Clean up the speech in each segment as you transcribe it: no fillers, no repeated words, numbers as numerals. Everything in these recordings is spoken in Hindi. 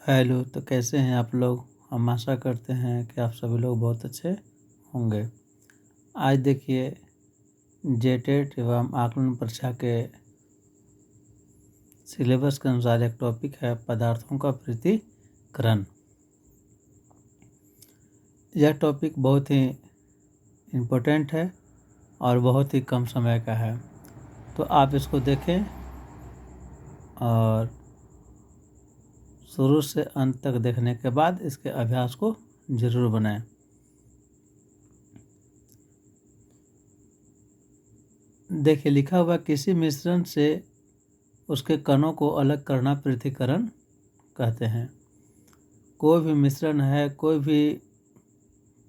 हेलो, तो कैसे हैं आप लोग? हम आशा करते हैं कि आप सभी लोग बहुत अच्छे होंगे। आज देखिए जेटेट एवं आकलन परीक्षा के सिलेबस के अनुसार एक टॉपिक है पदार्थों का पृथक्करण। यह टॉपिक बहुत ही इम्पोर्टेंट है और बहुत ही कम समय का है, तो आप इसको देखें और शुरू से अंत तक देखने के बाद इसके अभ्यास को ज़रूर बनाएं। देखिए लिखा हुआ किसी मिश्रण से उसके कणों को अलग करना पृथक्करण कहते हैं। कोई भी मिश्रण है, कोई भी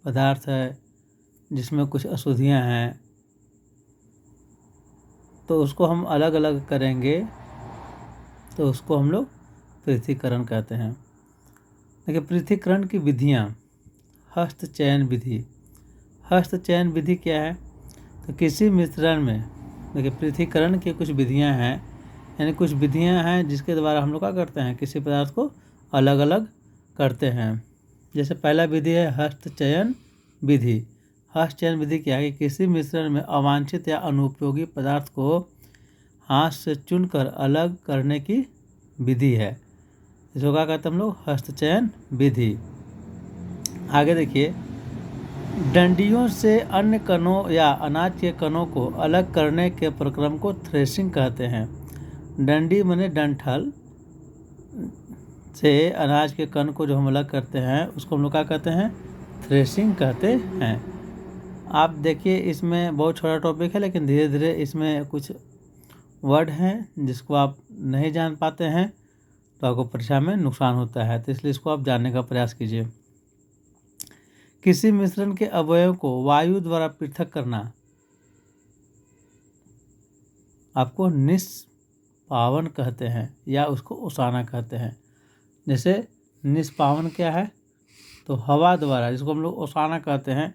पदार्थ है जिसमें कुछ अशुद्धियाँ हैं, तो उसको हम अलग अलग करेंगे तो उसको हम लोग पृथक्करण कहते हैं। देखिए पृथक्करण की विधियाँ। हस्तचयन विधि। हस्तचयन विधि क्या है? तो किसी मिश्रण में देखिए पृथक्करण की कुछ विधियाँ हैं, यानी कुछ विधियाँ हैं जिसके द्वारा हम लोग क्या करते हैं, किसी पदार्थ को अलग अलग करते हैं। जैसे पहला विधि है हस्तचयन विधि। हस्तचयन विधि क्या है कि किसी मिश्रण में अवांछित या अनुपयोगी पदार्थ को हाथ से चुनकर अलग करने की विधि है। इसको क्या कहते हैं हम लोग? हस्तचयन विधि। आगे देखिए, डंडियों से अन्य कणों या अनाज के कणों को अलग करने के प्रक्रम को थ्रेशिंग कहते हैं। डंडी माने डंठल से अनाज के कण को जो हम अलग करते हैं उसको हम लोग क्या कहते हैं? थ्रेशिंग कहते हैं। आप देखिए इसमें बहुत छोटा टॉपिक है, लेकिन धीरे धीरे इसमें कुछ वर्ड हैं जिसको आप नहीं जान पाते हैं तो आपको परीक्षा में नुकसान होता है, तो इसलिए इसको आप जानने का प्रयास कीजिए। किसी मिश्रण के अवयव को वायु द्वारा पृथक करना आपको निष्पावन कहते हैं या उसको ओसाना कहते हैं। जैसे निष्पावन क्या है? तो हवा द्वारा, जिसको हम लोग ओसाना कहते हैं,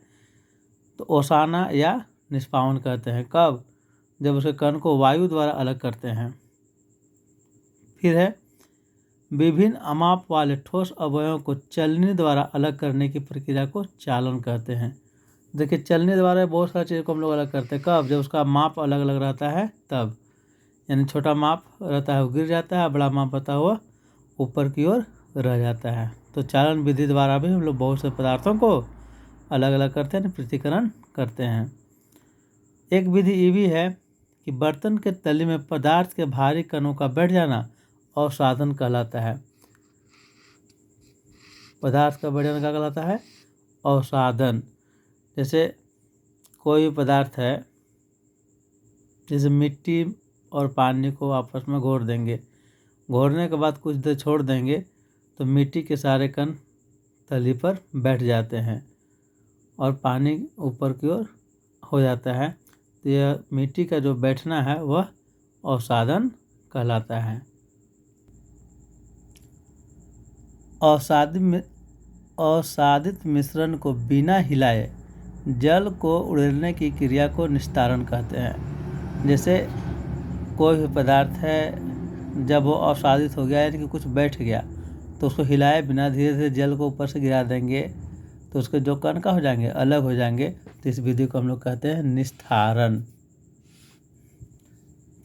तो ओसाना या निष्पावन कहते हैं। कब? जब उसके कण को वायु द्वारा अलग करते हैं। फिर है विभिन्न अमाप वाले ठोस अवयवों को चलनी द्वारा अलग करने की प्रक्रिया को चालन कहते हैं। देखिए चलनी द्वारा बहुत सारी चीज़ों को हम लोग अलग करते हैं। कब? जब उसका माप अलग अलग रहता है तब, यानी छोटा माप रहता है वो गिर जाता है, बड़ा माप रहता है वो ऊपर की ओर रह जाता है। तो चालन विधि द्वारा भी हम लोग बहुत से पदार्थों को अलग अलग करते हैं, पृथक्करण करते हैं। एक विधि ये भी है कि बर्तन के तले में पदार्थ के भारी कणों का बैठ जाना अवसाधन कहलाता है। पदार्थ का बैठ जाना क्या कहलाता है? अवसाधन। जैसे कोई भी पदार्थ है, जैसे मिट्टी और पानी को आपस में घोर देंगे, घोरने के बाद कुछ देर छोड़ देंगे तो मिट्टी के सारे कण तली पर बैठ जाते हैं और पानी ऊपर की ओर हो जाता है। तो यह मिट्टी का जो बैठना है वह अवसाधन कहलाता है। अवसादित मिश्रण को बिना हिलाए जल को उड़ेलने की क्रिया को निस्तारण कहते हैं। जैसे कोई भी पदार्थ है, जब वो अवसादित हो गया यानी कि कुछ बैठ गया तो उसको हिलाए बिना धीरे धीरे जल को ऊपर से गिरा देंगे तो उसके जो कण का हो जाएंगे, अलग हो जाएंगे। तो इस विधि को हम लोग कहते हैं निस्तारण।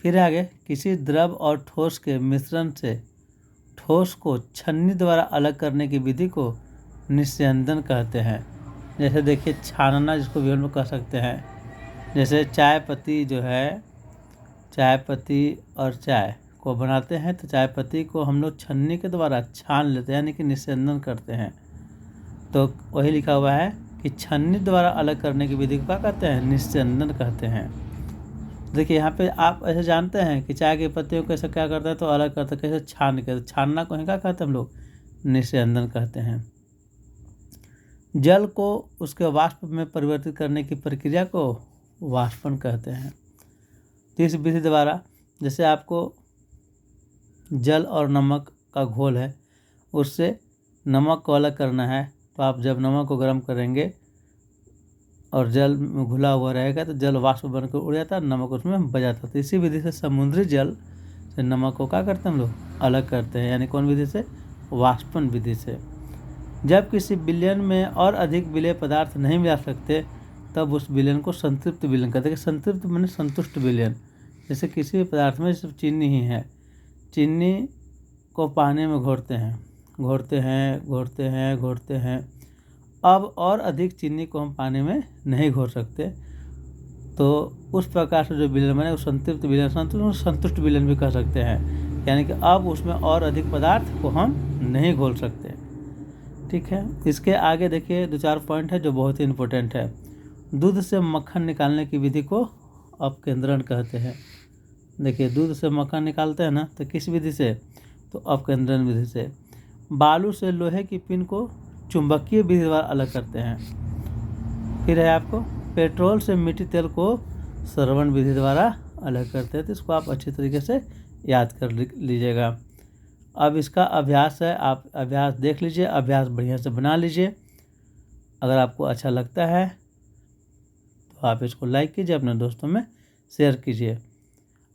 फिर आगे, किसी द्रव और ठोस के मिश्रण से ठोस को छन्नी द्वारा अलग करने की विधि को निस्यंदन कहते हैं। जैसे देखिए छानना, जिसको भी हम लोग कह सकते हैं। जैसे चाय पत्ती जो है, चाय पत्ती और चाय को बनाते हैं तो चाय पत्ती को हम लोग छन्नी के द्वारा छान लेते हैं, यानी कि निस्यंदन करते हैं। तो वही लिखा हुआ है कि छन्नी द्वारा अलग करने की विधि को क्या कहते हैं? निस्यंदन कहते हैं। देखिए यहाँ पे आप ऐसे जानते हैं कि चाय की पत्तियों को कैसे क्या करते हैं तो अलग करते हैं, कैसे छान के, छानना को क्या कहते हैं हम लोग? निस्यंदन कहते हैं। जल को उसके वाष्प में परिवर्तित करने की प्रक्रिया को वाष्पन कहते हैं। तो इस विधि द्वारा, जैसे आपको जल और नमक का घोल है, उससे नमक को अलग करना है तो आप जब नमक को गर्म करेंगे और जल में घुला हुआ रहेगा तो जल वाष्प बनकर उड़ जाता है, नमक उसमें बच जाता है। तो इसी विधि से समुद्री जल से नमक को क्या करते हैं हम लोग? अलग करते हैं। यानी कौन विधि से? वाष्पन विधि से। जब किसी विलयन में और अधिक विलेय पदार्थ नहीं मिला सकते तब उस विलयन को संतृप्त विलयन कहते हैं। संतृप्त माने संतुष्ट विलयन। जैसे किसी भी पदार्थ में सिर्फ चीनी ही है, चीनी को पानी में घोरते हैं, अब और अधिक चीनी को हम पानी में नहीं घोर सकते, तो उस प्रकार से जो विलयन बने वो संतृप्त विलयन, संतुष्ट विलयन भी कह सकते हैं। यानी कि अब उसमें और अधिक पदार्थ को हम नहीं घोल सकते। ठीक है, इसके आगे देखिए 2-4 पॉइंट है जो बहुत ही इम्पोर्टेंट है। दूध से मक्खन निकालने की विधि को अपकेंद्रण कहते हैं। देखिए दूध से मक्खन निकालते हैं ना, तो किस विधि से? तो अपकेंद्रण विधि से। बालू से लोहे की पिन को चुंबकीय विधि द्वारा अलग करते हैं। फिर है आपको पेट्रोल से मिट्टी तेल को श्रवण विधि द्वारा अलग करते हैं। तो इसको आप अच्छी तरीके से याद कर लीजिएगा। अब इसका अभ्यास है, आप अभ्यास देख लीजिए, अभ्यास बढ़िया से बना लीजिए। अगर आपको अच्छा लगता है तो आप इसको लाइक कीजिए, अपने दोस्तों में शेयर कीजिए।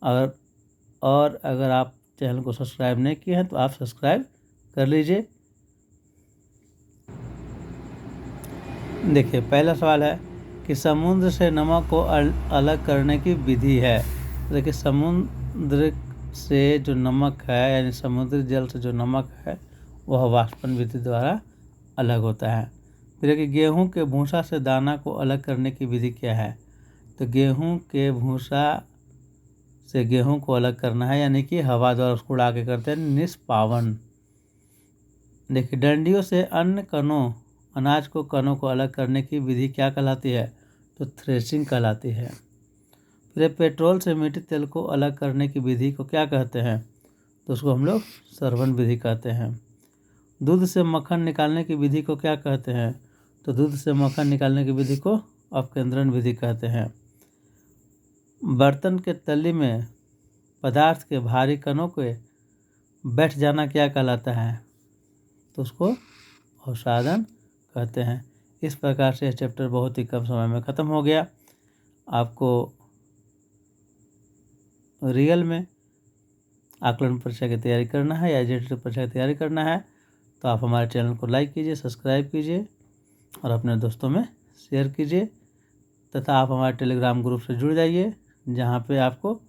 अगर आप चैनल को सब्सक्राइब नहीं किए हैं तो आप सब्सक्राइब कर लीजिए। देखिए पहला सवाल है कि समुद्र से नमक को अलग करने की विधि है। देखिए समुद्र से जो नमक है, यानी समुद्री जल से जो नमक है वह वाष्पन विधि द्वारा अलग होता है। फिर कि गेहूं के भूसा से दाना को अलग करने की विधि क्या है? तो गेहूं के भूसा से गेहूं को अलग करना है, यानी कि हवा द्वारा उसको उड़ा के करते हैं निष्पावन। देखिए डंडियों से अन्य कणों, अनाज को कणों को अलग करने की विधि क्या कहलाती है? तो थ्रेशिंग कहलाती है। फिर पेट्रोल से मिट्टी तेल को अलग करने की विधि को क्या कहते हैं? तो उसको हम लोग श्रवण विधि कहते हैं। दूध से मक्खन निकालने की विधि को क्या कहते हैं? तो दूध से मक्खन निकालने की विधि को अपकेंद्रण विधि कहते हैं। बर्तन के तली में पदार्थ के भारी कणों के बैठ जाना क्या कहलाता है? तो उसको अवसादन कहते हैं। इस प्रकार से यह चैप्टर बहुत ही कम समय में ख़त्म हो गया। आपको रियल में आकलन परीक्षा की तैयारी करना है या एजेंट परीक्षा की तैयारी करना है तो आप हमारे चैनल को लाइक कीजिए, सब्सक्राइब कीजिए और अपने दोस्तों में शेयर कीजिए, तथा आप हमारे टेलीग्राम ग्रुप से जुड़ जाइए, जहाँ पे आपको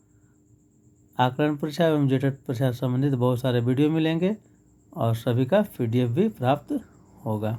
आकलन परीक्षा एवं जेटेट परीक्षा से संबंधित बहुत सारे वीडियो मिलेंगे और सभी का PDF भी प्राप्त होगा।